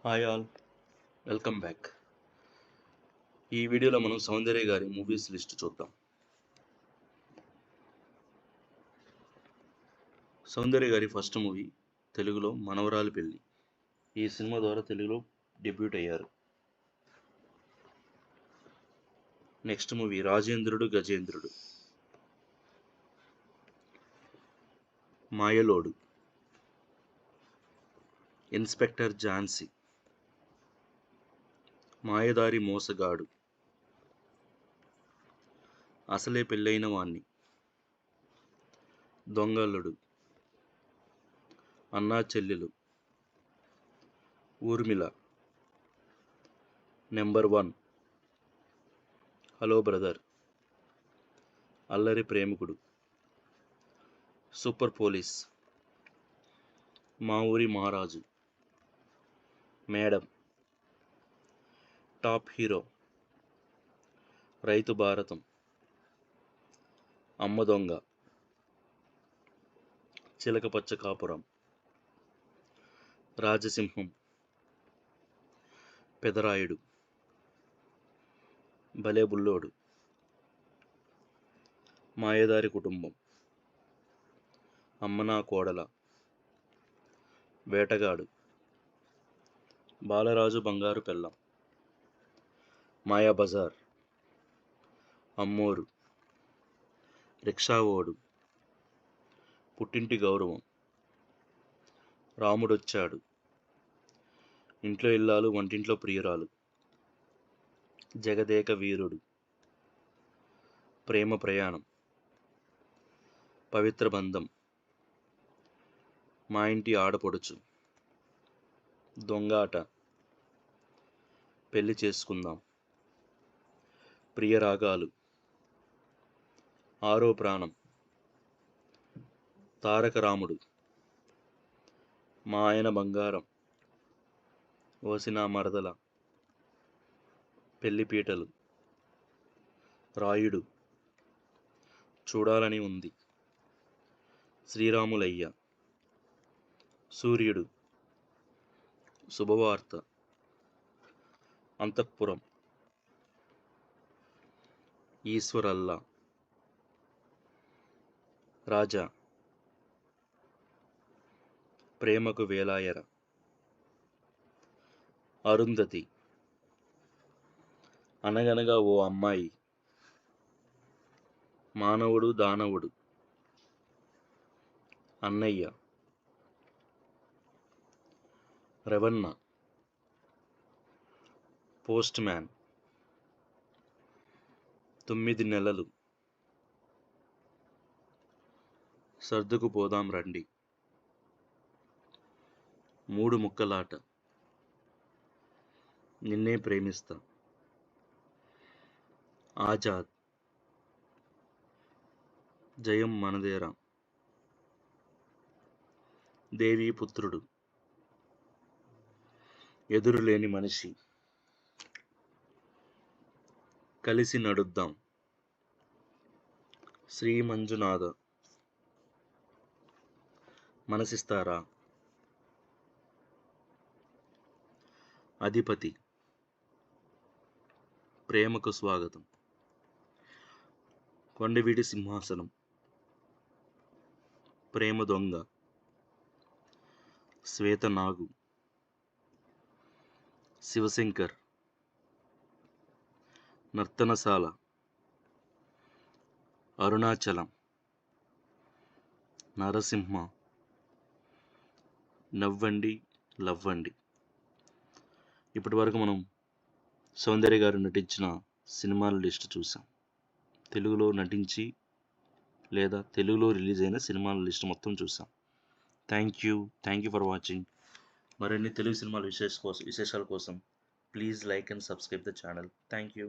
Hi all, welcome back. ఈ వీడియోలో మనం సౌందర్య గారి మూవీస్ లిస్ట్ చూద్దాం. సౌందర్య గారి ఫస్ట్ మూవీ తెలుగులో మనవరాలి పెళ్లి. ఈ సినిమా ద్వారా తెలుగులో డెబ్యూట్ అయ్యారు. నెక్స్ట్ మూవీ రాజేంద్రుడు గజేంద్రుడు, మాయలోడు, ఇన్స్పెక్టర్ ఝాన్సీ, మాయదారి మోసగాడు, అసలే పెళ్ళైన వాణ్ణి, దొంగల్లుడు, అన్నా చెల్లెలు, ఊర్మిళ, నెంబర్ 1, హలో బ్రదర్, అల్లరి ప్రేమికుడు, సూపర్ పోలీస్, మా ఊరి మహారాజు, మేడం, టాప్ హీరో, రైతు భారతం, అమ్మ దొంగ, చిలకపచ్చ కాపురం, రాజసింహం, పెదరాయుడు, భలే బుల్లోడు, మాయదారి కుటుంబం, అమ్మనా కోడల, వేటగాడు, బాలరాజు బంగారు పెళ్ళం, మాయాబజార్, అమ్మోరు, రిక్షావోడు, పుట్టింటి గౌరవం, రాముడొచ్చాడు, ఇంట్లో ఇల్లాలు వంటింట్లో ప్రియురాలు, జగదేక వీరుడు, ప్రేమ ప్రయాణం, పవిత్ర బంధం, మా ఇంటి ఆడపడుచు, దొంగాట, పెళ్లి చేసుకుందాం, ప్రియరాగాలు, ఆరో ప్రాణం, తారక రాముడు, మా ఆయన బంగారం, ఓసిన మరదల, పెళ్లిపీటలు, రాయుడు, చూడాలని ఉంది, శ్రీరాములయ్య, సూర్యుడు, శుభవార్త, అంతఃపురం, ఈశ్వరల్లా, రాజా, ప్రేమకు వేలాయర, అరుంధతి, అనగనగా ఓ అమ్మాయి, మానవుడు దానవుడు, అన్నయ్య, రవణ, పోస్ట్ మ్యాన్, 9 నెలలు, సర్దుకుపోదాం రండి, 3 ముక్కలాట, నిన్నే ప్రేమిస్తా, ఆజాద్, జయం మనదేరా, దేవీ పుత్రుడు, ఎదురులేని మనిషి, కలిసి నడుద్దాం, శ్రీ మంజునాథ, మనసిస్తారా, అధిపతి, ప్రేమకు స్వాగతం, కొండవీటి సింహాసనం, ప్రేమ దొంగ, శ్వేతనాగు, శివశంకర్, నర్తనశాల, అరుణాచలం, నరసింహ, నవ్వండి లవ్వండి. ఇప్పటి వరకు మనం సౌందర్య గారు నటించిన సినిమాల లిస్ట్ చూసాం. తెలుగులో నటించి లేదా తెలుగులో రిలీజ్ అయిన సినిమాల లిస్ట్ మొత్తం చూసాం. Thank you for watching. మరిన్ని తెలుగు సినిమాల విశేషాల కోసం please like and subscribe the channel. Thank you.